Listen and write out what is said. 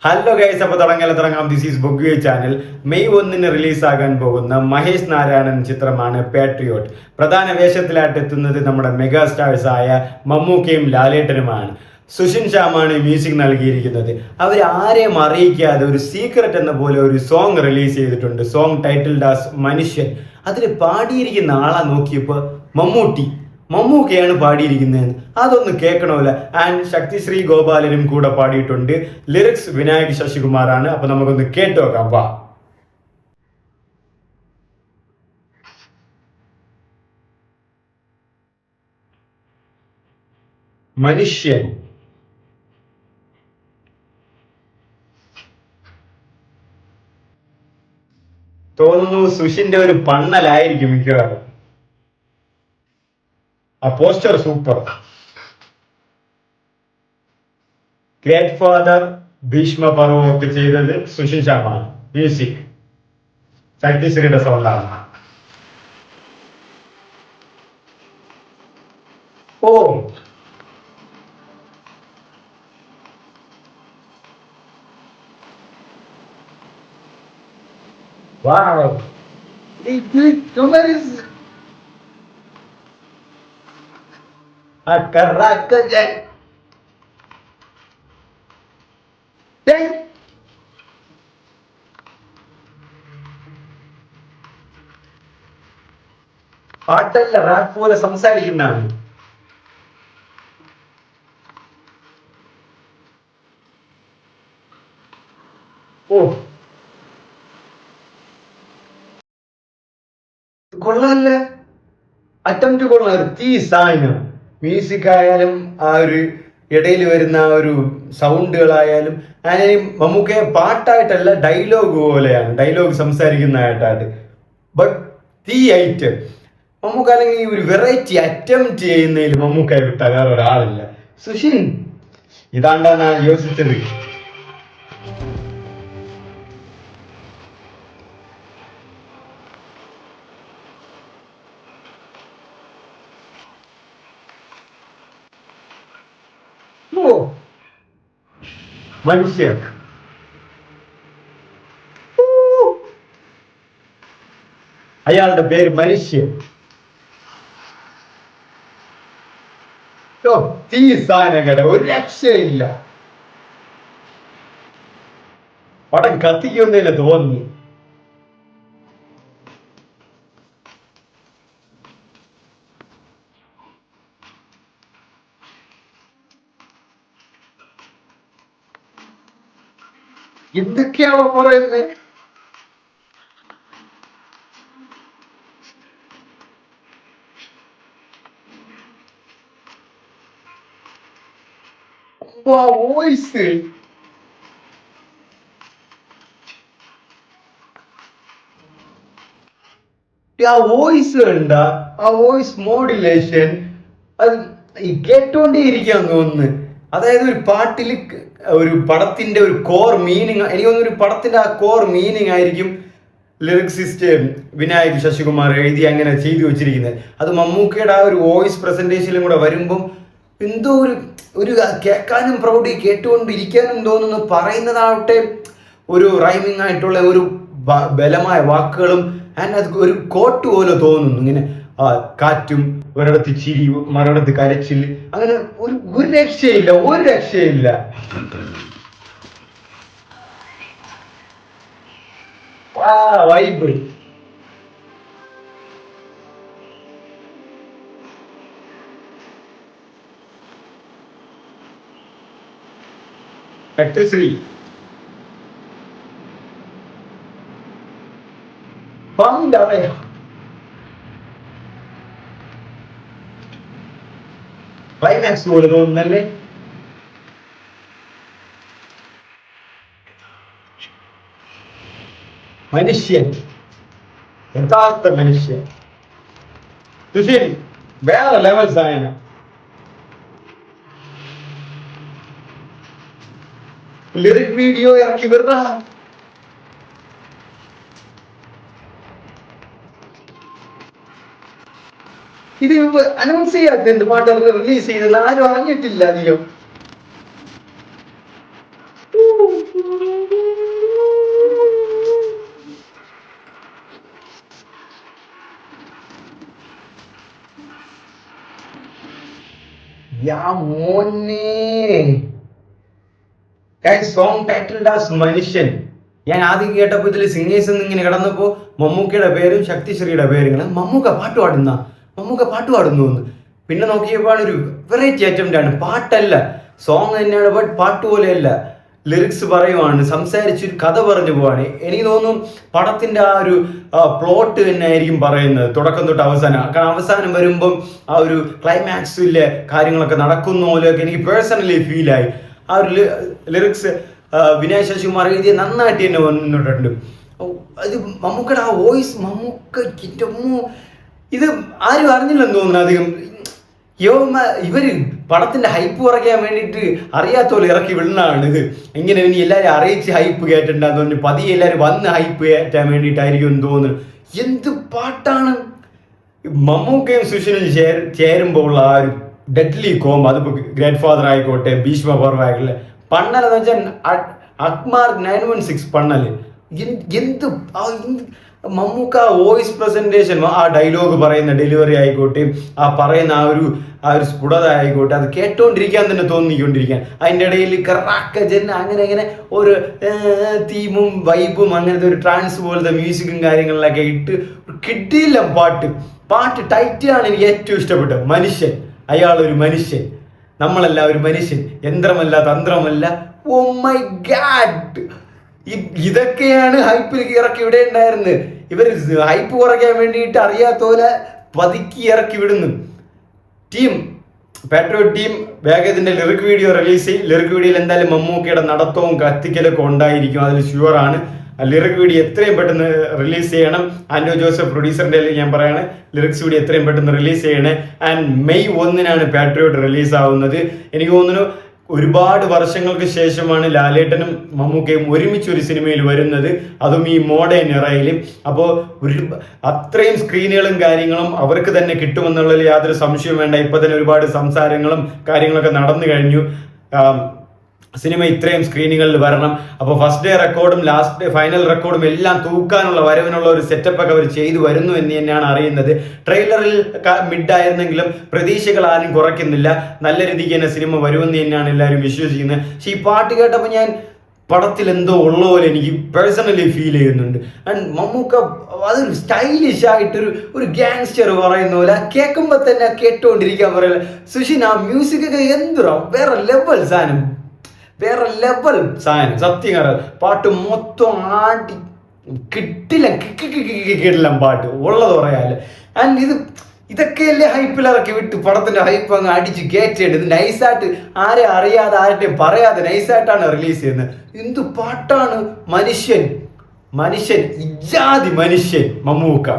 Hello guys, അപ്പോൾ തുടങ്ങാം. This is ബൊഗ്വേ ചാനൽ. മെയ് 1 റിലീസാകാൻ പോകുന്ന മഹേഷ് നാരായണൻ ചിത്രമാണ് പാട്രിയോട്ട്. പ്രധാന വേഷത്തിലായിട്ട് എത്തുന്നത് നമ്മുടെ മെഗാ സ്റ്റാർസ് ആയ മമ്മൂക്കയും ലാലേട്ടനുമാണ്. സുഷിൻ ശ്യാമാണ് മ്യൂസിക് നൽകിയിരിക്കുന്നത്. അവർ ആരെയും അറിയിക്കാതെ ഒരു സീക്രട്ട് എന്ന പോലെ ഒരു സോങ് റിലീസ് ചെയ്തിട്ടുണ്ട്. സോങ് ടൈറ്റിൽഡ് ആസ് മനുഷ്യൻ. അതിൽ പാടിയിരിക്കുന്ന ആളെ നോക്കിയപ്പോൾ മമ്മൂക്കയാണ് പാടിയിരിക്കുന്നത്. അതൊന്ന് കേൾക്കണമല്ല. ആൻഡ് ശക്തിശ്രീ ഗോപാലനും കൂടെ പാടിയിട്ടുണ്ട്. ലിറിക്സ് വിനായക് ശശികുമാറാണ്. അപ്പൊ നമുക്കൊന്ന് കേട്ടു നോക്കാം. വാ. മനുഷ്യൻ തോന്നുന്നു സുഷിന്റെ ഒരു പണ്ണലായിരിക്കും മിക്കവാറും. ആ poster super. Great Father, Bheeshma Parvam ഒക്കെ ചെയ്തത് സുഷിൻ ശ്യാമാണ്. മ്യൂസിക് ശക്തിശ്രീയുടെ സൗണ്ടാണ്. ഓ, wow. പാട്ടല്ല, റാപ്പ് പോലെ സംസാരിക്കുന്നതാണ്. ഓ, കൊള്ളാല്ല. അറ്റംപ്റ്റ് കൊള്ളാം. ഒരു തീ സാധനം. മ്യൂസിക് ആയാലും ആ ഒരു ഇടയിൽ വരുന്ന ആ ഒരു സൗണ്ടുകളായാലും മമ്മൂക്ക പാട്ടായിട്ടല്ല, ഡയലോഗ് പോലെയാണ്. ഡയലോഗ് സംസാരിക്കുന്നതായിട്ടാണ്. ബട്ട് തീ ഐറ്റം മമ്മൂക്ക. അല്ലെങ്കിൽ ഈ ഒരു വെറൈറ്റി അറ്റംപ്റ്റ് ചെയ്യുന്നതിൽ മമ്മൂക്ക വിട്ട വേറെ ഒരാളില്ല. സുഷിൻ ഇതാണ്ടാ ഞാൻ യോജിച്ചത്. ഓ, മനുഷ്യൻ. അയാളുടെ പേര് മനുഷ്യൻ. തീ സാധനങ്ങളുടെ ഒരു രക്ഷയില്ല. പടം കത്തിക്കുന്നതിന് തോന്നി. എന്തൊക്കെയാണോ പറയുന്നത്? വോയിസ് ആ വോയിസ് കണ്ട, ആ വോയിസ് മോഡുലേഷൻ അത് കേട്ടോണ്ടേ തോന്നുന്നു. അതായത് ഒരു പാട്ടിൽ ഒരു പടത്തിന്റെ ഒരു കോർ മീനിങ്, എനിക്ക് തോന്നുന്നു ഒരു പടത്തിന്റെ ആ കോർ മീനിങ് ആയിരിക്കും ലിറിക്സിസ്റ്റ് വിനായക് ശശികുമാർ എഴുതി അങ്ങനെ ചെയ്തു വെച്ചിരിക്കുന്നത്. അത് മമ്മൂക്കയുടെ ആ ഒരു വോയിസ് പ്രസന്റേഷനിലും കൂടെ വരുമ്പം എന്തോ ഒരു കേൾക്കാനും പ്രൗഢി, കേട്ടുകൊണ്ടിരിക്കാനും തോന്നുന്നു. പറയുന്നതാവട്ടെ ഒരു റൈമിങ് ആയിട്ടുള്ള ഒരു ബലമായ വാക്കുകളും, ആൻഡ് അത് ഒരു കോട്ട് പോലെ തോന്നുന്നു. ഇങ്ങനെ ആ കാറ്റും ഒരിടത്ത് ചിരി, മറിടത്ത് കരച്ചിൽ, അങ്ങനെ ഒരു രക്ഷയില്ല. വൈബ്. ശക്തിശ്രീ പണ്ടായ ക്ലൈമാക്സ് പോലെ തോന്നുന്നല്ലേ. മനുഷ്യൻ, യഥാർത്ഥ മനുഷ്യൻ. സുശീൽ വേറെ ലെവൽ സാധനം. ലിറിക് വീഡിയോ ഇറക്കി വരുന്ന ഇത് അനൗൺസ് ചെയ്യാത്ത എന്ത് പാട്ട് റിലീസ് ചെയ്തത് ആരും അറിഞ്ഞിട്ടില്ല അധികം. യാ മോനെ സോങ് ടൈറ്റിൽഡ് ആസ് മനുഷ്യൻ. ഞാൻ ആദ്യം കേട്ടപ്പോൾ ഇതിൽ സിംഗേഴ്സ് എന്ന് ഇങ്ങനെ കിടന്നപ്പോൾ മമ്മൂക്കയുടെ പേരും ശക്തിശ്രീയുടെ പേരും ഇങ്ങനെ മമ്മൂക്ക പാട്ട് പാടുന്നു എന്ന്. പിന്നെ നോക്കിയപ്പോൾ ഒരു വെറൈറ്റി അറ്റംപ്റ്റ് ആണ്. പാട്ടല്ല, സോങ് തന്നെയാണ്, ബട്ട് പാട്ട് പോലെയല്ല. ലിറിക്സ് പറയുവാണ്, സംസാരിച്ചൊരു കഥ പറഞ്ഞു പോവാണ്. എനിക്ക് തോന്നുന്നു പടത്തിന്റെ ആ ഒരു പ്ലോട്ട് തന്നെ ആയിരിക്കും പറയുന്നത് തുടക്കം തൊട്ട് അവസാനം. കാരണം അവസാനം വരുമ്പം ആ ഒരു ക്ലൈമാക്സിലെ കാര്യങ്ങളൊക്കെ നടക്കുന്ന പോലെയൊക്കെ എനിക്ക് പേഴ്സണലി ഫീലായി. ആ ഒരു ലിറിക്സ് വിനയ് ശശികുമാർ എഴുതിയ നന്നായിട്ട് തന്നെ വന്നിട്ടുണ്ട്. അത് മമ്മൂക്കയുടെ ആ വോയിസ്, ഇത് ആരും അറിഞ്ഞില്ലെന്ന് തോന്നുന്നു അധികം. ഇവര് പടത്തിന്റെ ഹൈപ്പ് കുറയ്ക്കാൻ വേണ്ടിയിട്ട് അറിയാത്ത പോലെ ഇറക്കി വിടുന്നതാണ് ഇത്. ഇങ്ങനെ ഇനി എല്ലാവരും അറിയിച്ച് ഹൈപ്പ് കേട്ടിട്ടുണ്ടെന്ന് തോന്നുന്നു. പതിയെ എല്ലാവരും വന്ന് ഹൈപ്പ് കയറ്റാൻ വേണ്ടിയിട്ടായിരിക്കും എന്ന് തോന്നുന്നു. എന്ത് പാട്ടാണ്! മമ്മൂക്കയും സുഷിനും ചേരുമ്പോൾ ഉള്ള ആ ഒരു ഡെഡ്ലി കോംബോ, അതിപ്പോൾ ഗ്രേറ്റ് ഫാദർ ആയിക്കോട്ടെ, ഭീഷ്മ പർവ്വ ആയിക്കോട്ടെ, പണ്ണലെന്ന് വെച്ചാൽ അക്മാർ 916 പണ്ണല്. എന്ത് മമ്മൂക്ക വോയിസ് പ്രസന്റേഷൻ, ആ ഡയലോഗ് പറയുന്ന ഡെലിവറി ആയിക്കോട്ടെ, ആ പറയുന്ന ആ ഒരു സ്ഫുടത ആയിക്കോട്ടെ, അത് കേട്ടോണ്ടിരിക്കാൻ തന്നെ തോന്നിക്കൊണ്ടിരിക്കാൻ. അതിൻ്റെ ഇടയിൽ കറാക്കജൻ അങ്ങനെ ഒരു തീമും വൈബും അങ്ങനത്തെ ഒരു ട്രാൻസ് പോലത്തെ മ്യൂസിക്കും കാര്യങ്ങളിലൊക്കെ ഇട്ട് കിട്ടിയില്ല പാട്ട് ടൈറ്റിലാണ് എനിക്ക് ഏറ്റവും ഇഷ്ടപ്പെട്ടത്. മനുഷ്യൻ, അയാളൊരു മനുഷ്യൻ, നമ്മളല്ല ഒരു മനുഷ്യൻ, യന്ത്രമല്ല തന്ത്രമല്ല. ഓ മൈ ഗാഡ്, ഇതൊക്കെയാണ് ഹൈപ്പിൽ ഇറക്കി ഇവിടെ ഉണ്ടായിരുന്നത്. ഇവർ ഹൈപ്പ് കുറയ്ക്കാൻ വേണ്ടിയിട്ട് അറിയാത്ത പോലെ പതുക്കി ഇറക്കി വിടുന്നു. പാട്രിയോട്ട് ടീം വേഗം ഇതിന്റെ ലിറിക് വീഡിയോ റിലീസ് ചെയ്യും. ലിറിക് വീഡിയോയിൽ എന്തായാലും മമ്മൂക്കയുടെ നടത്തവും കത്തിക്കലൊക്കെ ഉണ്ടായിരിക്കും, അതിൽ ഷുവറാണ്. ലിറിക് വീഡിയോ എത്രയും പെട്ടെന്ന് റിലീസ് ചെയ്യണം. ആൻഡോ ജോസഫ് പ്രൊഡ്യൂസറിന്റെ ഞാൻ പറയാണ്, ലിറിക്സ് വീഡിയോ എത്രയും പെട്ടെന്ന് റിലീസ് ചെയ്യണേ. ആൻഡ് മെയ് 1 പാട്രിയോട്ട് റിലീസ് ആവുന്നത്. എനിക്ക് തോന്നുന്നു ഒരുപാട് വർഷങ്ങൾക്ക് ശേഷമാണ് ലാലേട്ടനും മമ്മൂക്കയും ഒരുമിച്ച് ഒരു സിനിമയിൽ വരുന്നത്, അതും ഈ മോഡേൺ ഇറയിൽ. അപ്പോൾ അത്രയും സ്ക്രീനുകളും കാര്യങ്ങളും അവർക്ക് തന്നെ കിട്ടുമെന്നുള്ളതിൽ യാതൊരു സംശയവും വേണ്ട. ഇപ്പൊ തന്നെ ഒരുപാട് സംസാരങ്ങളും കാര്യങ്ങളൊക്കെ നടന്നു കഴിഞ്ഞു. സിനിമ ഇത്രയും സ്ക്രീനുകളിൽ വരണം. അപ്പോൾ ഫസ്റ്റ് ഡേ റെക്കോർഡും ലാസ്റ്റ് ഡേ ഫൈനൽ റെക്കോർഡും എല്ലാം തൂക്കാനുള്ള വരവിനുള്ള ഒരു സെറ്റപ്പ് ഒക്കെ അവർ ചെയ്തു വരുന്നു എന്ന് തന്നെയാണ് അറിയുന്നത്. ട്രെയിലറിൽ മിഡായിരുന്നെങ്കിലും പ്രതീക്ഷകൾ ആരും കുറയ്ക്കുന്നില്ല. നല്ല രീതിക്ക് തന്നെ സിനിമ വരുമെന്ന് തന്നെയാണ് എല്ലാവരും വിശ്വസിക്കുന്നത്. പക്ഷെ ഈ പാട്ട് കേട്ടപ്പോൾ ഞാൻ പടത്തിൽ എന്തോ ഉള്ള പോലെ എനിക്ക് പേഴ്സണലി ഫീൽ ചെയ്യുന്നുണ്ട്. ആൻഡ് മമ്മൂക്ക അതൊരു സ്റ്റൈലിഷ് ആയിട്ടൊരു ഗാങ്സ്റ്റർ പറയുന്ന പോലെ കേൾക്കുമ്പോൾ തന്നെ കേട്ടോണ്ടിരിക്കാൻ പറയല. സുഷിൻ ആ മ്യൂസിക് ഒക്കെ എന്തോ വേറെ ലെവൽ സാധനം, സത്യം കാരണം പാട്ട് മൊത്തം ആടി കിട്ടില്ല പാട്ട് ഉള്ളത് പറയാല്. ആൻഡ് ഇതൊക്കെയല്ലേ ഹൈപ്പിൽ ഇറക്കി വിട്ട് പടത്തിന്റെ ഹൈപ്പ് അങ്ങ് അടിച്ച് കയറ്റേണ്ടത്. നൈസായിട്ട് ആരെ അറിയാതെ ആരുടെയും പറയാതെ നൈസായിട്ടാണ് റിലീസ് ചെയ്യുന്നത്. എന്തു പാട്ടാണ്! മനുഷ്യൻ ഇജാതി മനുഷ്യൻ മമ്മൂക്ക.